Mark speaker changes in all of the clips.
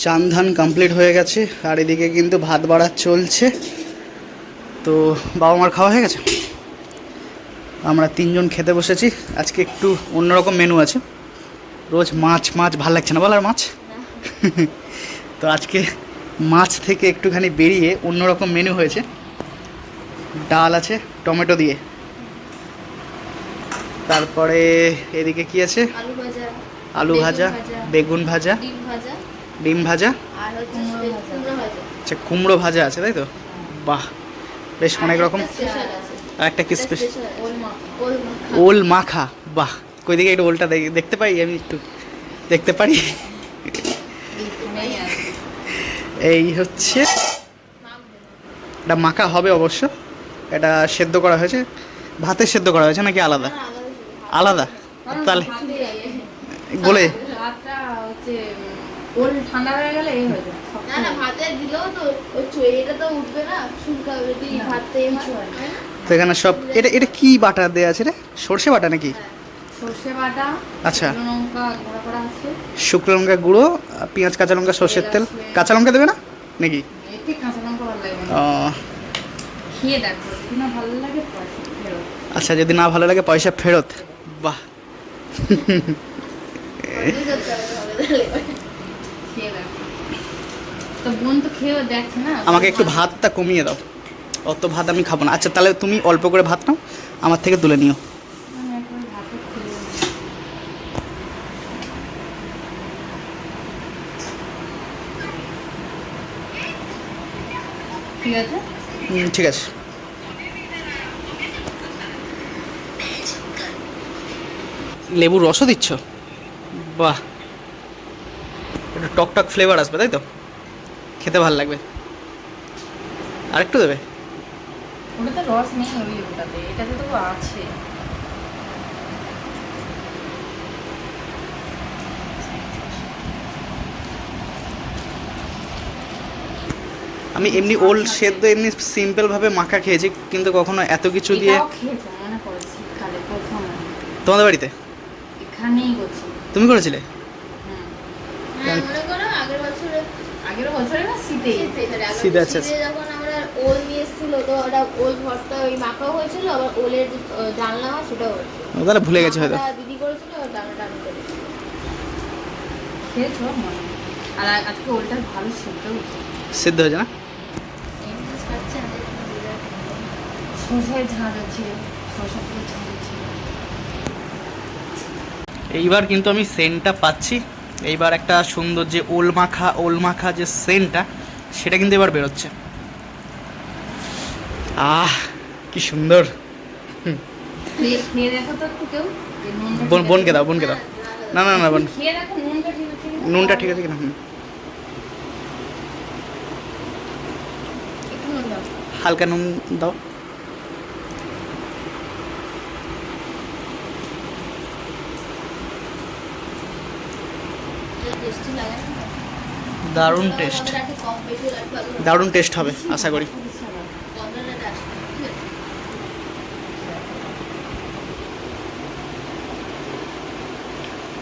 Speaker 1: চান ধান কমপ্লিট হয়ে গেছে আর এদিকে কিন্তু ভাত বাড়া চলছে। তো বাবা মার খাওয়া হয়ে গেছে, আমরা তিনজন খেতে বসেছি। আজকে একটু অন্যরকম মেনু আছে, রোজ মাছ মাছ ভাল লাগছে না বল আর মাছ তো আজকে মাছ থেকে একটুখানি বেরিয়ে অন্যরকম মেনু হয়েছে। ডাল আছে টমেটো দিয়ে, তারপরে এদিকে কি আছে, আলু ভাজা, বেগুন ভাজা, ডিম ভাজা, আচ্ছা কুমড়ো ভাজা আছে তাই তো, বাহ বেশ অনেক রকম। আর একটা কি স্পেশাল ওল মাখা, বাহ কই দিকে একটু ওলটা দেখতে পাই, আমি একটু দেখতে পারি এই হচ্ছে এটা মাখা হবে অবশ্য, এটা সেদ্ধ করা হয়েছে, ভাতে সেদ্ধ করা হয়েছে নাকি আলাদা আলাদা তাহলে গলে
Speaker 2: ঠান্ডা হয়ে গেলে এই হয়ে যায় না না ভাতে দিলেও তো ওই এটা তো উঠবে না শুকাবে যদি ভাতে হয় না।
Speaker 1: তো এখানে সব এটা এটা কি বাটা দেয়া আছে রে, সরষে বাটা নাকি?
Speaker 2: সরষে বাটা,
Speaker 1: আচ্ছা
Speaker 2: লঙ্কা গুঁড়ো করা আছে,
Speaker 1: শুকনো লঙ্কা গুঁড়ো, পেঁয়াজ কাঁচা লঙ্কা সরষের তেল, কাঁচা লঙ্কা দেবে না নাকি?
Speaker 2: এতে কাঁচা লঙ্কা ভালো লাগে না,
Speaker 1: ও
Speaker 2: খেয়ে দেখো যদি না ভালো লাগে পয়সা ফেরত।
Speaker 1: আচ্ছা যদি না ভালো লাগে পয়সা ফেরত, বাহ
Speaker 2: খেয়ে দেখো তো বোন তো খেয়েও দেখছে না।
Speaker 1: আমাকে একটু ভাতটা কমিয়ে দাও, অত ভাত আমি খাবো না। আচ্ছা তাহলে তুমি অল্প করে ভাত নাও, আমার থেকে তুলে নিও।
Speaker 2: আমি একবার ভাতে খেয়ে ঠিক আছে
Speaker 1: ঠিক আছে। লেবুর রসও দিচ্ছ, বাহ একটু টক টক ফ্লেভার আসবে তাই তো, খেতে ভালো লাগবে। আরেকটু দেবে?
Speaker 2: ওটাতে রস নেই ওই লেবুটাতে, এটাতে তো আছে।
Speaker 1: আমি এমনি ওল সেদ্ধ এমনি সিম্পলভাবে মাখা খেয়েছি, কিন্তু কখনো এত কিছু দিয়ে।
Speaker 2: এটাও খেয়েছি, মনে করে শীতকালে প্রথম
Speaker 1: তোমাদের বাড়িতে
Speaker 2: এখানেই করছি।
Speaker 1: তুমি করেছিলে?
Speaker 2: হ্যাঁ মনে করো আগের বছরে না শীতে
Speaker 1: শীতে, আচ্ছা
Speaker 2: যখন আমরা ওল নিয়ে এসেছিল তো ওটা ওল ভর্তা ওই মাখাও হয়েছিল, আবার ওলের ডালনা হয় সেটাও হয়েছিল।
Speaker 1: ও তাহলে ভুলে গেছে হয়তো।
Speaker 2: দিদি করেছিল আর ডালনাটা আমি করেছি। খেয়েছো মনে, আর আজকে ওলটা ভালো সেদ্ধ হয়েছে।
Speaker 1: সিদ্ধ হয়েছে না?
Speaker 2: সরষের ঝাঁজ আছে, সরষের থেকে ঝাঁজ আছে।
Speaker 1: এইবার কিন্তু আমি সেন্টটা পাচ্ছি, এইবার একটা সুন্দর যে ওল মাখা যে সেন্টটা সেটা কিন্তু এবার বেরোচ্ছে। আহ কি সুন্দর।
Speaker 2: খেয়ে দেখো তো একটু কেউ।
Speaker 1: বোনকে দাও, বোনকে দাও। না না না বোন,
Speaker 2: খেয়ে দেখো নুনটা ঠিক আছে কিনা।
Speaker 1: নুনটা ঠিক আছে কিনা।
Speaker 2: একটু নুন দাও।
Speaker 1: হালকা নুন দাও।
Speaker 2: টেস্টি লাগে না?
Speaker 1: দারুণ টেস্ট, দারুণ টেস্ট হবে আশা করি।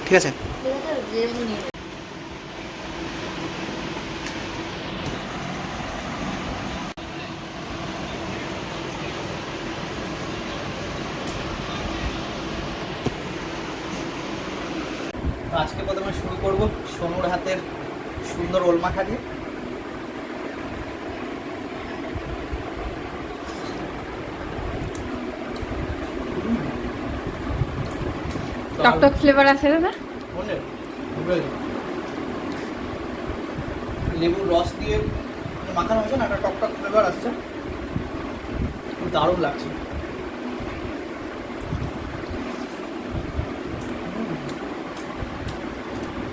Speaker 1: ঠিক আছে। তো আজকে প্রথমে শুরু করব সোনুর হাতের সুন্দর ওল মাখা দিয়ে।
Speaker 2: টকটক ফ্লেভার আছে না?
Speaker 1: লেবুর রস দিয়ে মাখানো হয়েছে না, একটা টকটক ফ্লেভার আসছে, দারুণ লাগছে।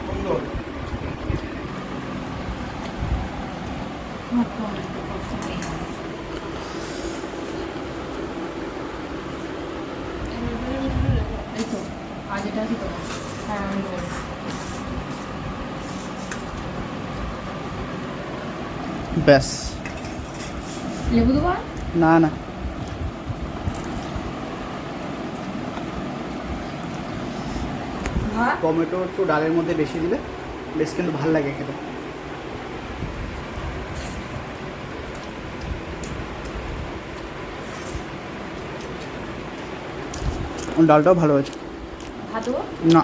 Speaker 1: সুন্দর।
Speaker 2: এই তো আজ এটা কি করবো? হ্যাঁ আমি বলছি।
Speaker 1: ব্যাস।
Speaker 2: লেবু দেবো?
Speaker 1: না না, টমেটো একটু ডালের মধ্যে বেশি দিলে বেশ কিন্তু ভাল লাগে খেতে। ডালটাও ভালো হয়েছে।
Speaker 3: ভাতও
Speaker 1: না